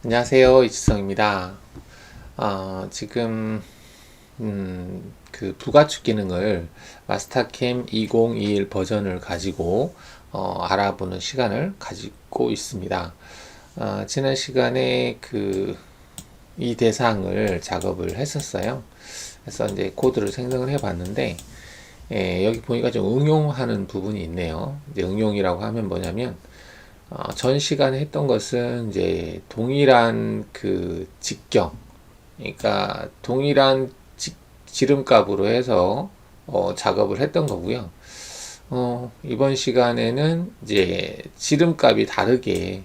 안녕하세요, 이지성입니다. 지금 그 부가축 기능을 마스터캠 2021 버전을 가지고 알아보는 시간을 가지고 있습니다. 지난 시간에 이 대상을 작업을 했었어요. 그래서 이제 코드를 생성을 해봤는데 여기 보니까 좀 응용하는 부분이 있네요. 이제 응용이라고 하면 뭐냐면 전 시간에 했던 것은 이제 동일한 직경, 그러니까 동일한 지름값으로 해서 작업을 했던 거고요. 이번 시간에는 이제 지름값이 다르게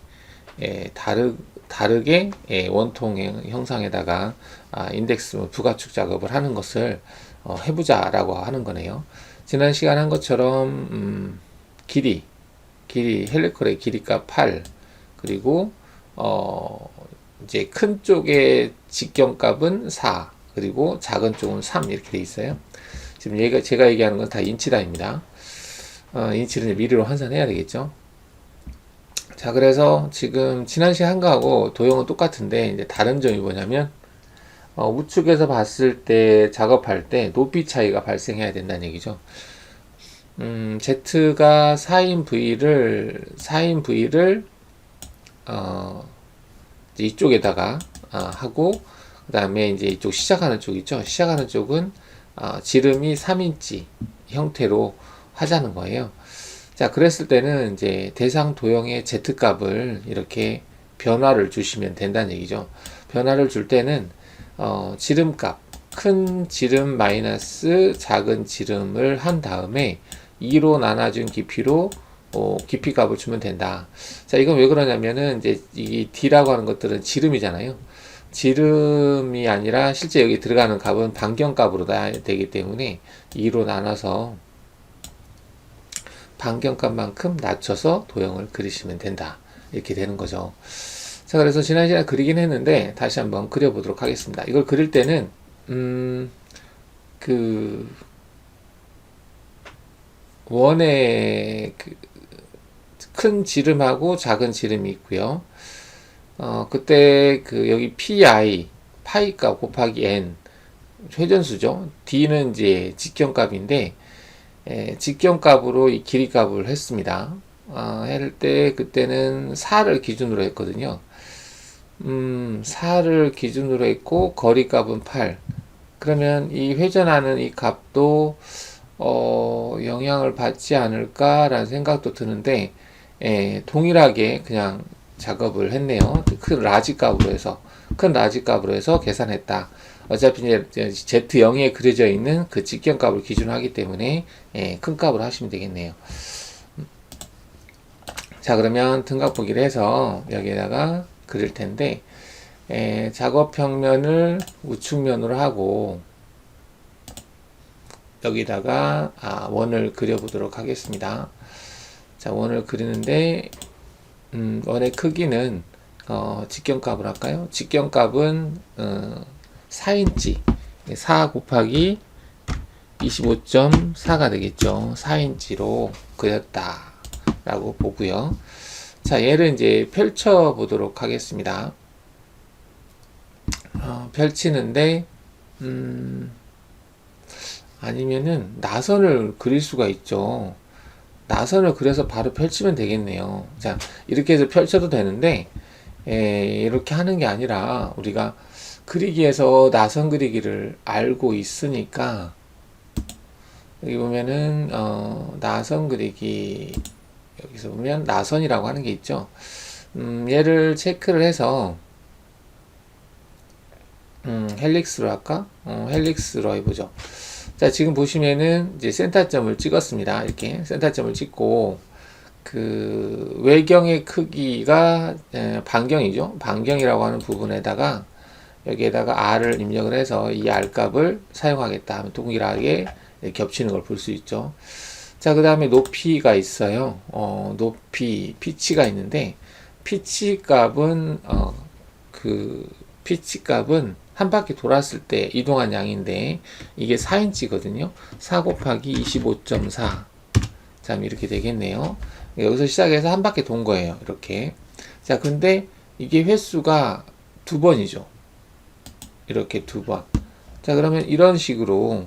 다르게 원통 형상에다가 인덱스 부가축 작업을 하는 것을 해보자라고 하는 거네요. 지난 시간 한 것처럼 길이 헬리컬의 길이값 8, 그리고 이제 큰 쪽의 직경값은 4, 그리고 작은 쪽은 3 이렇게 돼 있어요. 지금 제가 얘기하는 건 다 인치단입니다. 인치를 이제 미리로 환산해야 되겠죠. 자, 그래서 지금 지난 시간 한 거하고 도형은 똑같은데 이제 다른 점이 뭐냐면 우측에서 봤을 때 작업할 때 높이 차이가 발생해야 된다는 얘기죠. Z가 4인 V를 이쪽에다가 하고, 그 다음에 이제 이쪽 시작하는 쪽 있죠. 시작하는 쪽은 지름이 3인치 형태로 하자는 거예요. 자, 그랬을 때는 이제 대상 도형의 Z 값을 이렇게 변화를 주시면 된다는 얘기죠. 변화를 줄 때는 지름값, 큰 지름 마이너스 작은 지름을 한 다음에 2로 나눠준 깊이로 깊이 값을 주면 된다. 자, 이건 왜 그러냐면은 이제 이 D라고 하는 것들은 지름이잖아요. 지름이 아니라 실제 여기 들어가는 값은 반경값으로 되기 때문에 2로 나눠서 반경값만큼 낮춰서 도형을 그리시면 된다. 이렇게 되는 거죠. 자, 그래서 지난 시간에 그리긴 했는데 다시 한번 그려보도록 하겠습니다. 이걸 그릴 때는 원의 큰 지름하고 작은 지름이 있고요. 그때 여기 pi 파이값 곱하기 n 회전수죠. d는 이제 직경값인데 직경값으로 이 길이값을 했습니다. 할 때 그때는 4를 기준으로 했거든요. 4를 기준으로 했고 거리값은 8. 그러면 이 회전하는 이 값도 영향을 받지 않을까라는 생각도 드는데 동일하게 그냥 작업을 했네요. 큰 라지 값으로 해서 계산했다. 어차피 이제 Z0에 그려져 있는 그 직경값을 기준으로 하기 때문에 큰 값으로 하시면 되겠네요. 자, 그러면 등각 보기를 해서 여기에다가 그릴 텐데 작업 평면을 우측면으로 하고 여기다가 원을 그려보도록 하겠습니다. 자, 원을 그리는데 원의 크기는 직경값을 할까요? 직경값은 4인치 4 곱하기 25.4가 되겠죠. 4인치로 그렸다 라고 보고요. 자, 얘를 이제 펼쳐 보도록 하겠습니다. 펼치는데 아니면은 나선을 그릴 수가 있죠. 나선을 그려서 바로 펼치면 되겠네요. 자, 이렇게 해서 펼쳐도 되는데 이렇게 하는 게 아니라 우리가 그리기에서 나선 그리기를 알고 있으니까 여기 보면은 나선 그리기 여기서 보면 나선이라고 하는 게 있죠. 얘를 체크를 해서 헬릭스로 할까? 헬릭스로 해보죠. 자, 지금 보시면은 이제 센터점을 찍었습니다. 이렇게 센터점을 찍고 외경의 크기가 반경이죠. 반경이라고 하는 부분에다가 여기에다가 r을 입력을 해서 이 r 값을 사용하겠다 하면 동일하게 겹치는 걸 볼 수 있죠. 자, 그 다음에 높이가 있어요. 높이 피치가 있는데 피치 값은 피치 값은 한 바퀴 돌았을 때 이동한 양인데 이게 4인치거든요. 4 곱하기 25.4. 자, 이렇게 되겠네요. 여기서 시작해서 한 바퀴 돈 거예요. 이렇게. 자, 근데 이게 횟수가 2번이죠. 이렇게 2번. 자, 그러면 이런 식으로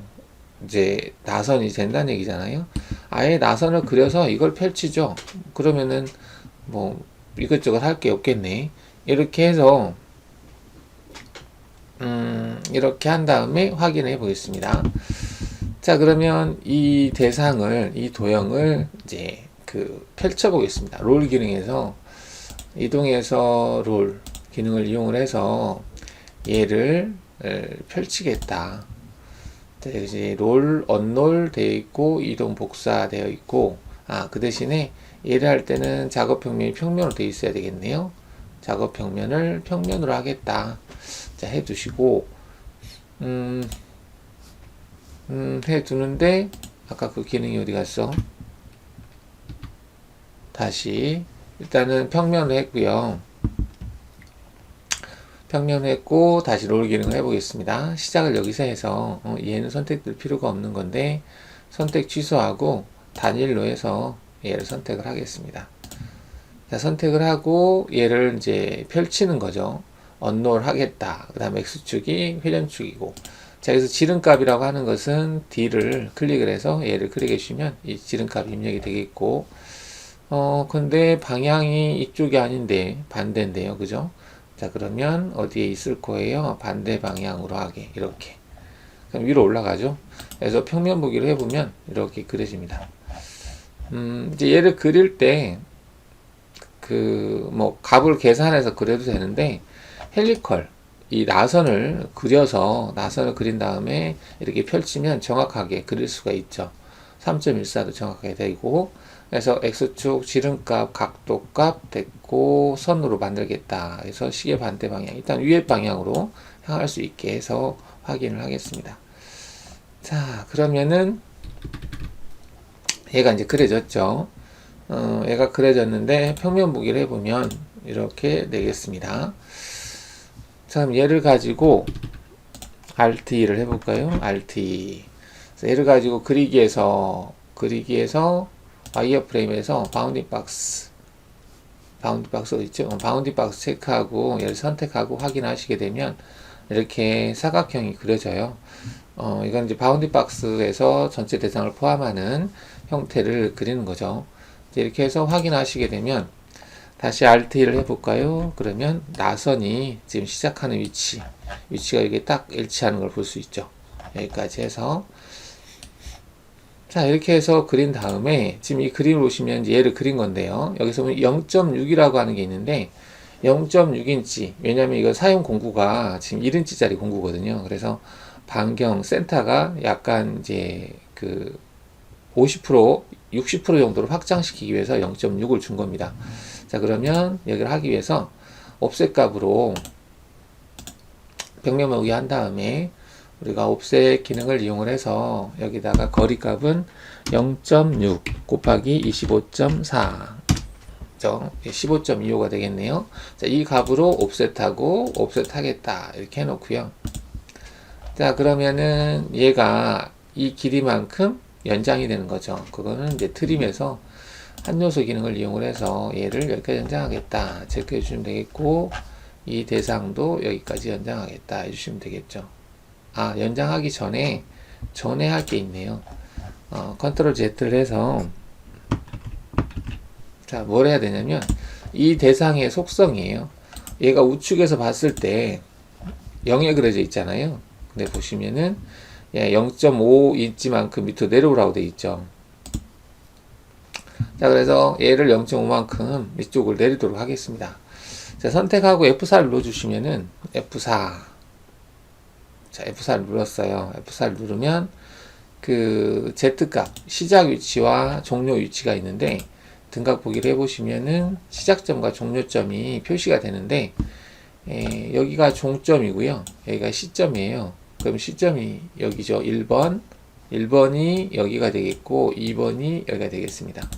이제 나선이 된다는 얘기잖아요. 아예 나선을 그려서 이걸 펼치죠. 그러면은 뭐 이것저것 할 게 없겠네. 이렇게 해서 이렇게 한 다음에 확인해 보겠습니다. 자, 그러면 이 대상을, 이 도형을 이제 펼쳐 보겠습니다. 롤 기능에서 이동해서 롤 기능을 이용을 해서 얘를 펼치겠다. 자, 이제 롤, 언롤 되어 있고 이동 복사 되어 있고, 그 대신에 얘를 할 때는 작업 평면이 평면으로 되어 있어야 되겠네요. 작업 평면을 평면으로 하겠다. 자, 해두시고, 해두는데, 아까 그 기능이 어디 갔어? 다시, 일단은 평면을 했고요. 평면을 했고, 다시 롤 기능을 해보겠습니다. 시작을 여기서 해서, 얘는 선택될 필요가 없는 건데, 선택 취소하고, 단일로 해서 얘를 선택을 하겠습니다. 자, 선택을 하고, 얘를 이제 펼치는 거죠. 언롤 하겠다. 그 다음에 X축이 회전축이고, 자, 여기서 지름값이라고 하는 것은 D를 클릭을 해서 얘를 클릭해 주시면 이 지름값 입력이 되겠고, 근데 방향이 이쪽이 아닌데 반대인데요. 그죠? 자, 그러면 어디에 있을 거예요? 반대 방향으로 하게. 이렇게. 그럼 위로 올라가죠? 그래서 평면 보기를 해보면 이렇게 그려집니다. 이제 얘를 그릴 때, 값을 계산해서 그려도 되는데, 헬리컬, 이 나선을 그린 다음에 이렇게 펼치면 정확하게 그릴 수가 있죠. 3.14도 정확하게 되고, 그래서 X축 지름값, 각도값 됐고, 선으로 만들겠다. 그래서 시계 반대 방향, 일단 위에 방향으로 향할 수 있게 해서 확인을 하겠습니다. 자, 그러면은 얘가 이제 그려졌죠. 얘가 그려졌는데 평면 보기를 해보면 이렇게 되겠습니다. 자, 그럼 얘를 가지고 Alt-E를 해볼까요? Alt-E. 얘를 가지고 그리기에서 와이어프레임에서 바운딩 박스 어디 있죠? 바운딩 박스 체크하고 얘를 선택하고 확인하시게 되면 이렇게 사각형이 그려져요. 이건 이제 바운딩 박스에서 전체 대상을 포함하는 형태를 그리는 거죠. 이렇게 해서 확인하시게 되면 다시 Alt-E를 해볼까요? 그러면 나선이 지금 시작하는 위치가 이게 딱 일치하는 걸 볼 수 있죠. 여기까지 해서 자, 이렇게 해서 그린 다음에 지금 이 그림을 보시면 얘를 그린 건데요. 여기서 보면 0.6이라고 하는 게 있는데 0.6인치, 왜냐면 이거 사용 공구가 지금 1인치짜리 공구거든요. 그래서 반경 센터가 약간 이제 50%, 60% 정도로 확장시키기 위해서 0.6을 준 겁니다. 자, 그러면 여기를 하기 위해서 옵셋 값으로 벽면 모으기 한 다음에 우리가 옵셋 기능을 이용을 해서 여기다가 거리 값은 0.6 곱하기 25.4 15.25가 되겠네요. 자, 이 값으로 옵셋하고 옵셋 하겠다 이렇게 해놓고요. 자, 그러면은 얘가 이 길이만큼 연장이 되는 거죠. 그거는 이제 트림에서 한 요소 기능을 이용을 해서 얘를 여기까지 연장하겠다 체크해 주시면 되겠고, 이 대상도 여기까지 연장하겠다 해주시면 되겠죠. 연장하기 전에 할 게 있네요. 컨트롤 Z를 해서 자, 뭘 해야 되냐면 이 대상의 속성이에요. 얘가 우측에서 봤을 때 0에 그려져 있잖아요. 근데 보시면은 0.5인치만큼 밑으로 내려오라고 되어 있죠. 자, 그래서 얘를 0.5만큼 이쪽을 내리도록 하겠습니다. 자, 선택하고 F4를 눌러주시면은 F4. 자, F4를 눌렀어요. F4를 누르면 Z값, 시작 위치와 종료 위치가 있는데, 등각 보기를 해보시면은 시작점과 종료점이 표시가 되는데, 여기가 종점이고요. 여기가 시점이에요. 그럼 시점이 여기죠. 1번이 여기가 되겠고 2번이 여기가 되겠습니다.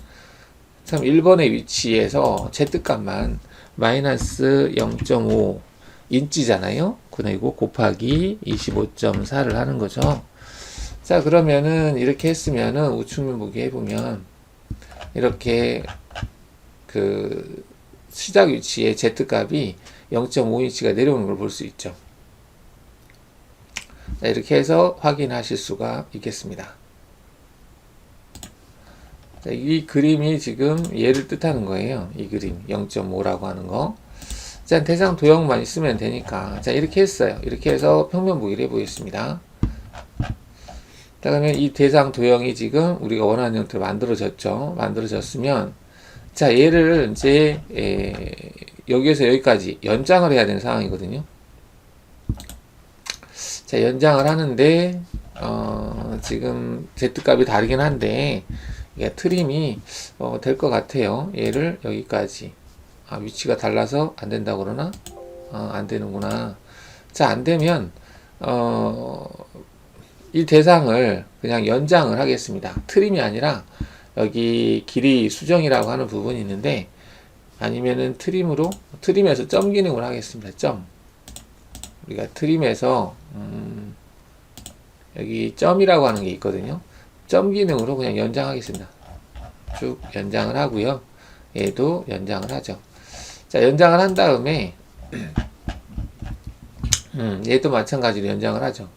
참 1번의 위치에서 Z값만 마이너스 0.5 인치잖아요. 그리고 곱하기 25.4를 하는 거죠. 자, 그러면은 이렇게 했으면은 우측면 보기 해보면 이렇게 시작 위치에 Z값이 0.5인치가 내려오는 걸 볼 수 있죠. 자, 이렇게 해서 확인하실 수가 있겠습니다. 자, 이 그림이 지금 얘를 뜻하는 거예요. 이 그림 0.5라고 하는 거. 자, 대상 도형만 있으면 되니까. 자, 이렇게 했어요. 이렇게 해서 평면 보기를 해보겠습니다. 자, 그러면 이 대상 도형이 지금 우리가 원하는 형태로 만들어졌죠. 만들어졌으면, 자, 얘를 이제, 여기에서 여기까지 연장을 해야 되는 상황이거든요. 자, 연장을 하는데, 지금 Z값이 다르긴 한데, 트림이, 될 것 같아요. 얘를 여기까지. 위치가 달라서 안 된다고 그러나? 안 되는구나. 자, 안 되면, 이 대상을 그냥 연장을 하겠습니다. 트림이 아니라 여기 길이 수정이라고 하는 부분이 있는데 아니면은 트림에서 점 기능을 하겠습니다. 점. 우리가 트림에서 여기 점이라고 하는 게 있거든요. 점 기능으로 그냥 연장하겠습니다. 쭉 연장을 하고요. 얘도 연장을 하죠. 자, 연장을 한 다음에 얘도 마찬가지로 연장을 하죠.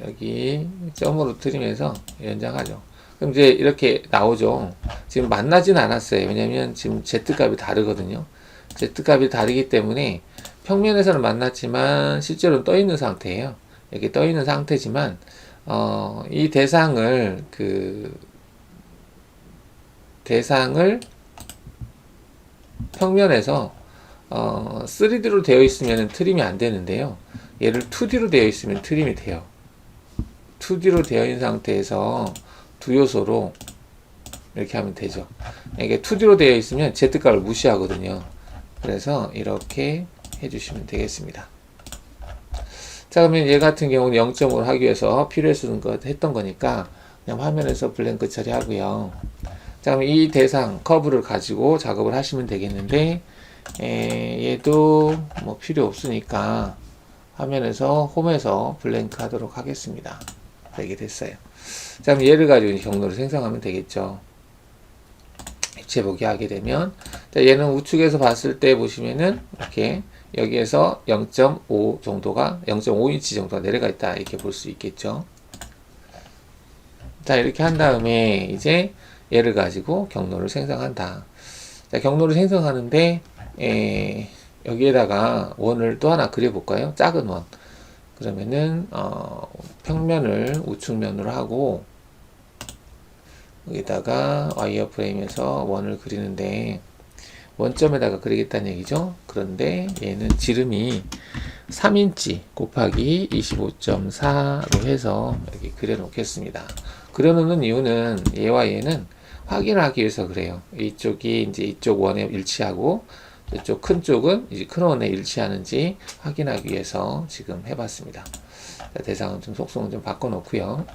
여기 점으로 트림해서 연장하죠. 그럼 이제 이렇게 나오죠. 지금 만나진 않았어요. 왜냐면 지금 Z값이 다르거든요. Z값이 다르기 때문에 평면에서는 만났지만 실제로는 떠 있는 상태예요. 이렇게 떠 있는 상태지만 이 대상을 평면에서 3D로 되어 있으면 트림이 안 되는데요. 얘를 2D로 되어 있으면 트림이 돼요. 2D로 되어 있는 상태에서 두 요소로 이렇게 하면 되죠. 이게 2D로 되어 있으면 Z값을 무시하거든요. 그래서 이렇게 해주시면 되겠습니다. 자, 그러면 얘 같은 경우는 0.5를 하기 위해서 했던 거니까 그냥 화면에서 블랭크 처리하고요. 자, 그럼 이 대상 커브를 가지고 작업을 하시면 되겠는데 얘도 뭐 필요 없으니까 화면에서 홈에서 블랭크 하도록 하겠습니다. 되게 됐어요. 자, 그럼 얘를 가지고 경로를 생성하면 되겠죠. 입체 보기 하게 되면, 자, 얘는 우측에서 봤을 때 보시면은 이렇게 여기에서 0.5 정도가 0.5인치 정도가 내려가 있다 이렇게 볼 수 있겠죠. 자, 이렇게 한 다음에 이제 얘를 가지고 경로를 생성한다. 자, 경로를 생성하는데 여기에다가 원을 또 하나 그려볼까요? 작은 원. 그러면은 평면을 우측면으로 하고 여기다가 와이어프레임에서 원을 그리는데 원점에다가 그리겠다는 얘기죠. 그런데 얘는 지름이 3인치 곱하기 25.4로 해서 여기 그려 놓겠습니다. 그려 놓는 이유는 얘와 얘는 확인을 하기 위해서 그래요. 이쪽이 이제 이쪽 원에 일치하고 이쪽 큰 쪽은 이제 큰 원에 일치하는지 확인하기 위해서 지금 해봤습니다. 자, 대상은 좀 속성은 좀 바꿔놓고요.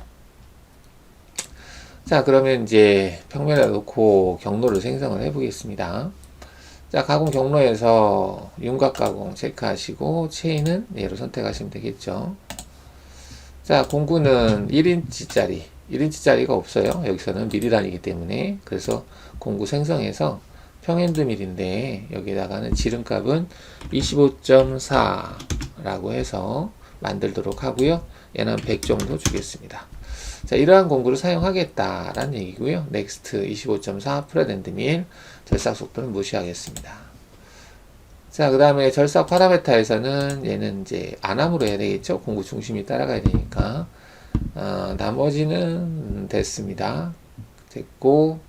자, 그러면 이제 평면에 놓고 경로를 생성을 해보겠습니다. 자, 가공 경로에서 윤곽 가공 체크하시고 체인은 얘로 선택하시면 되겠죠. 자, 공구는 1인치짜리가 없어요. 여기서는 미리단이기 때문에. 그래서 공구 생성해서 평엔드 밀인데 여기다가는 지름값은 25.4라고 해서 만들도록 하고요. 얘는 100 정도 주겠습니다. 자, 이러한 공구를 사용하겠다라는 얘기고요. 넥스트 25.4 프레덴드 밀 절삭 속도는 무시하겠습니다. 자, 그 다음에 절삭 파라메타에서는 얘는 이제 안함으로 해야 되겠죠. 공구 중심이 따라가야 되니까. 나머지는 됐습니다. 됐고,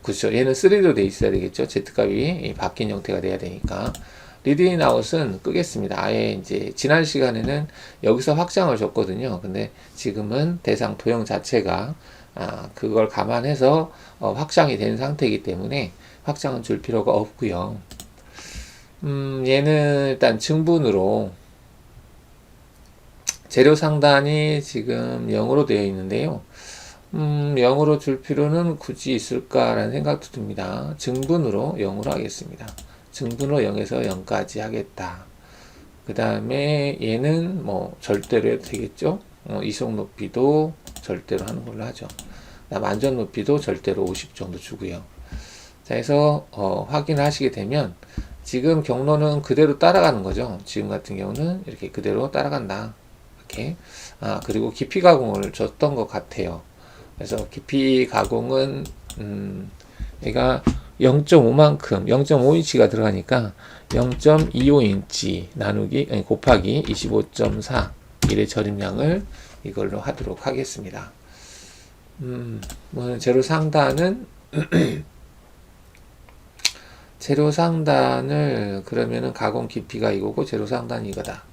그쵸. 얘는 3D로 돼 있어야 되겠죠. Z값이 바뀐 형태가 돼야 되니까. 리드인 아웃은 끄겠습니다. 아예 이제 지난 시간에는 여기서 확장을 줬거든요. 근데 지금은 대상 도형 자체가 그걸 감안해서 확장이 된 상태이기 때문에 확장은 줄 필요가 없고요. 얘는 일단 증분으로 재료 상단이 지금 0으로 되어 있는데요. 0으로 줄 필요는 굳이 있을까라는 생각도 듭니다. 증분으로 0으로 하겠습니다. 증분으로 0에서 0까지 하겠다. 그 다음에 얘는 뭐 절대로 해도 되겠죠. 이속 높이도 절대로 하는 걸로 하죠. 안전 높이도 절대로 50 정도 주고요. 자, 해서 확인을 하시게 되면 지금 경로는 그대로 따라가는 거죠. 지금 같은 경우는 이렇게 그대로 따라간다. 이렇게. 그리고 깊이 가공을 줬던 것 같아요. 그래서 깊이 가공은 얘가 0.5만큼 0.5인치가 들어가니까 0.25인치 나누기 곱하기 25.4 1의 절임량을 이걸로 하도록 하겠습니다. 재료 상단은 재료 상단을 그러면은 가공 깊이가 이거고 재료 상단이 이거다.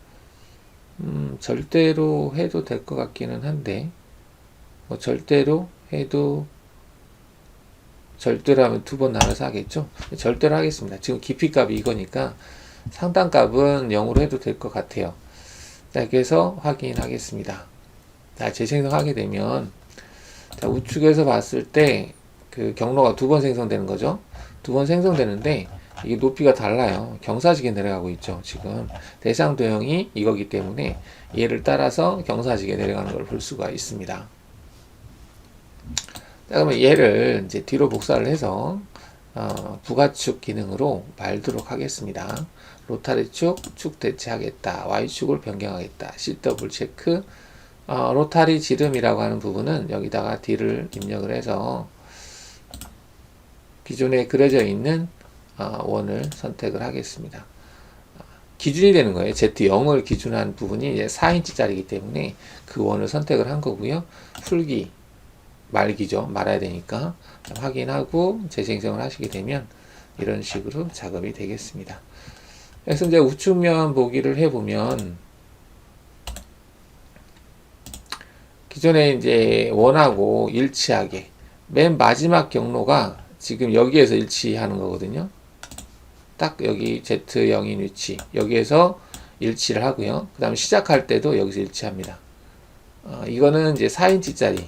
절대로 해도 될 것 같기는 한데 뭐 절대로 해도 절대로 하면 두 번 나눠서 하겠죠. 절대로 하겠습니다. 지금 깊이 값이 이거니까 상단 값은 0으로 해도 될 것 같아요. 자, 이렇게 해서 확인하겠습니다. 자, 재생성하게 되면 자, 우측에서 봤을 때 그 경로가 두 번 생성되는 거죠. 두 번 생성되는데 이게 높이가 달라요. 경사지게 내려가고 있죠. 지금 대상 도형이 이거기 때문에 얘를 따라서 경사지게 내려가는 걸 볼 수가 있습니다. 자, 그러면 얘를 이제 뒤로 복사를 해서 부가축 기능으로 말도록 하겠습니다. 로타리 축 대체하겠다. Y축을 변경하겠다. CW 체크. 로타리 지름이라고 하는 부분은 여기다가 D를 입력을 해서 기존에 그려져 있는 원을 선택을 하겠습니다. 기준이 되는 거예요. Z0을 기준한 부분이 이제 4인치짜리이기 때문에 그 원을 선택을 한 거고요. 풀기, 말기죠. 말아야 되니까. 확인하고 재생성을 하시게 되면 이런 식으로 작업이 되겠습니다. 그래서 이제 우측면 보기를 해보면 기존에 이제 원하고 일치하게 맨 마지막 경로가 지금 여기에서 일치하는 거거든요. 딱 여기 Z0인 위치 여기에서 일치를 하고요. 그 다음에 시작할 때도 여기서 일치합니다. 이거는 이제 4인치짜리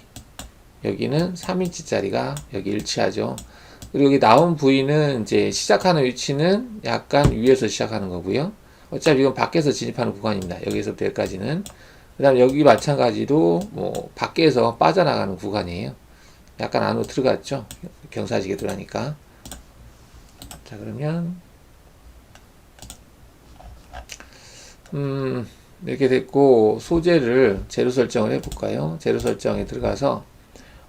여기는 3인치짜리가 여기 일치하죠. 그리고 여기 나온 부위는 이제 시작하는 위치는 약간 위에서 시작하는 거고요. 어차피 이건 밖에서 진입하는 구간입니다. 여기서부터 여기까지는. 그 다음에 여기 마찬가지로 뭐 밖에서 빠져나가는 구간이에요. 약간 안으로 들어갔죠. 경사지게 들어가니까. 자, 그러면 이렇게 됐고 소재를 재료 설정을 해볼까요? 재료 설정에 들어가서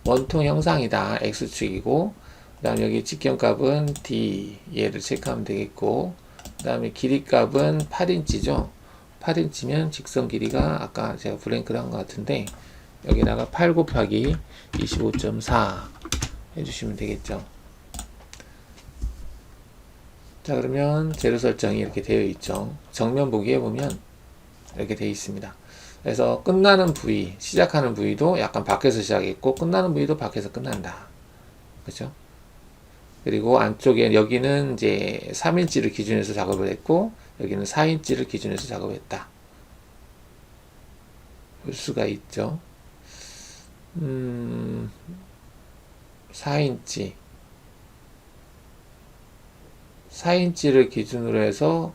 원통 형상이다. X축이고 그 다음에 여기 직경값은 D 얘를 체크하면 되겠고 그 다음에 길이값은 8인치죠. 8인치면 직선 길이가 아까 제가 블랭크를 한 것 같은데 여기다가 8 곱하기 25.4 해주시면 되겠죠. 자, 그러면 재료 설정이 이렇게 되어 있죠. 정면 보기 해보면 이렇게 되어 있습니다. 그래서 끝나는 부위, 시작하는 부위도 약간 밖에서 시작했고 끝나는 부위도 밖에서 끝난다. 그렇죠? 그리고 안쪽에 여기는 이제 3인치를 기준해서 작업을 했고 여기는 4인치를 기준해서 작업했다. 볼 수가 있죠. 4인치를 기준으로 해서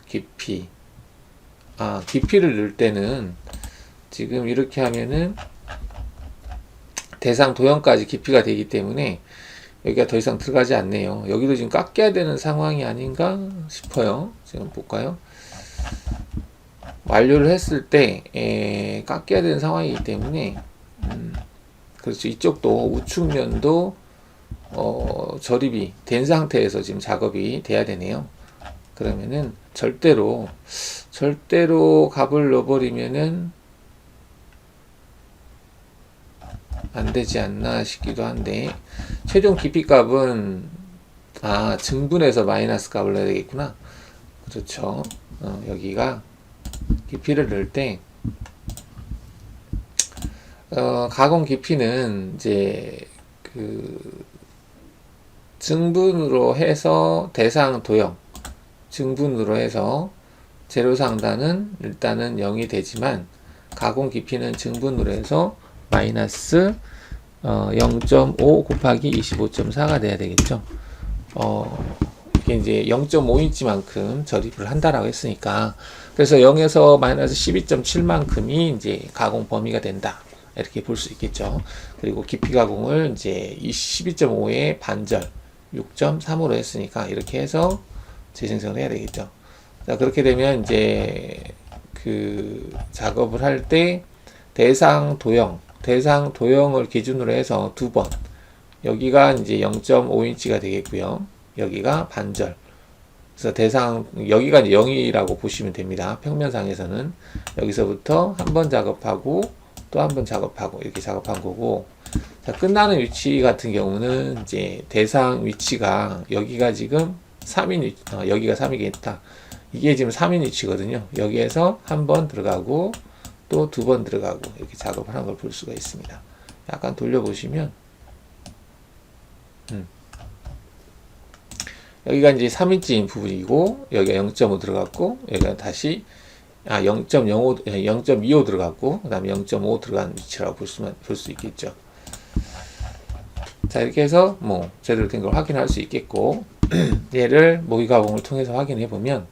깊이를 넣을 때는 지금 이렇게 하면은 대상 도형까지 깊이가 되기 때문에 여기가 더 이상 들어가지 않네요. 여기도 지금 깎여야 되는 상황이 아닌가 싶어요. 지금 볼까요? 완료를 했을 때 깎여야 되는 상황이기 때문에 그렇죠. 이쪽도 우측면도 절입이 된 상태에서 지금 작업이 돼야 되네요. 그러면은 절대로 값을 넣어버리면은 안 되지 않나 싶기도 한데 최종 깊이 값은 증분해서 마이너스 값을 넣어야 되겠구나. 그렇죠. 여기가 깊이를 넣을 때 가공 깊이는 이제 그 증분으로 해서 대상 도형 증분으로 해서 재료 상단은 일단은 0이 되지만 가공 깊이는 증분으로 해서 마이너스 0.5 곱하기 25.4가 돼야 되겠죠. 이게 이제 0.5인치만큼 절입을 한다라고 했으니까 그래서 0에서 마이너스 12.7만큼이 이제 가공 범위가 된다. 이렇게 볼 수 있겠죠. 그리고 깊이 가공을 이제 12.5의 반절 6.3으로 했으니까 이렇게 해서 재생성을 해야 되겠죠. 자, 그렇게 되면 이제 그 작업을 할 때 대상 도형을 기준으로 해서 두 번, 여기가 이제 0.5인치가 되겠고요. 여기가 반절. 그래서 대상, 여기가 이제 0이라고 보시면 됩니다. 평면상에서는. 여기서부터 한 번 작업하고 또 한 번 작업하고 이렇게 작업한 거고, 자, 끝나는 위치 같은 경우는 이제 대상 위치가 여기가 지금 3인 위치, 여기가 3이겠다. 이게 지금 3인 위치거든요. 여기에서 한 번 들어가고 또 두 번 들어가고 이렇게 작업을 하는 걸 볼 수가 있습니다. 약간 돌려보시면 여기가 이제 3인치인 부분이고 여기가 0.5 들어갔고 여기가 다시 0.05, 0.25 들어갔고 그 다음에 0.5 들어간 위치라고 볼 수 있겠죠. 자, 이렇게 해서 뭐 제대로 된 걸 확인할 수 있겠고 얘를 모의 가공을 통해서 확인해 보면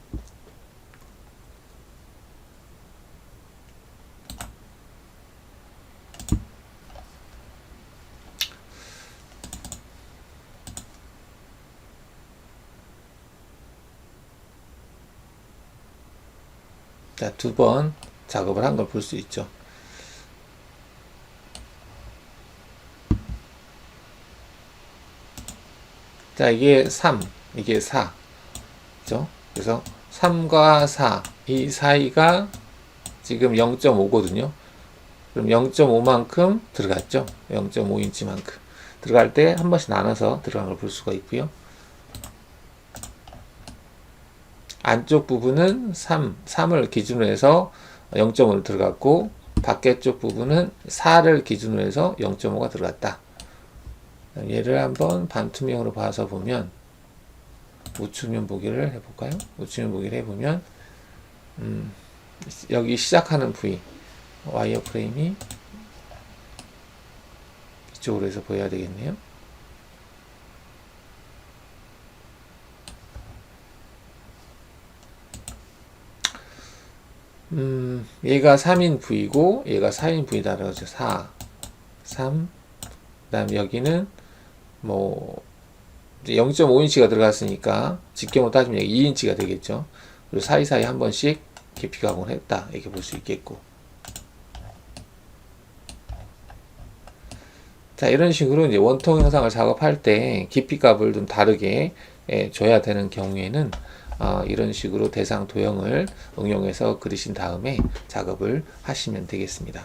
자, 두 번 작업을 한 걸 볼 수 있죠. 자, 이게 3, 이게 4. 그죠? 그래서 3과 4, 이 사이가 지금 0.5거든요. 그럼 0.5만큼 들어갔죠? 0.5인치만큼. 들어갈 때 한 번씩 나눠서 들어간 걸 볼 수가 있고요. 안쪽 부분은 3을 기준으로 해서 0.5를 들어갔고, 밖에 쪽 부분은 4를 기준으로 해서 0.5가 들어갔다. 얘를 한번 반투명으로 봐서 보면, 우측면 보기를 해볼까요? 우측면 보기를 해보면, 여기 시작하는 부위, 와이어 프레임이 이쪽으로 해서 보여야 되겠네요. 얘가 3인 V고 얘가 4인 V다 그러죠. 4, 3. 그 다음에 여기는 뭐 0.5인치가 들어갔으니까 직경으로 따지면 여기 2인치가 되겠죠. 그리고 사이사이 한 번씩 깊이 가공을 했다 이렇게 볼 수 있겠고, 자, 이런 식으로 이제 원통 영상을 작업할 때 깊이 값을 좀 다르게 줘야 되는 경우에는 이런 식으로 대상 도형을 응용해서 그리신 다음에 작업을 하시면 되겠습니다.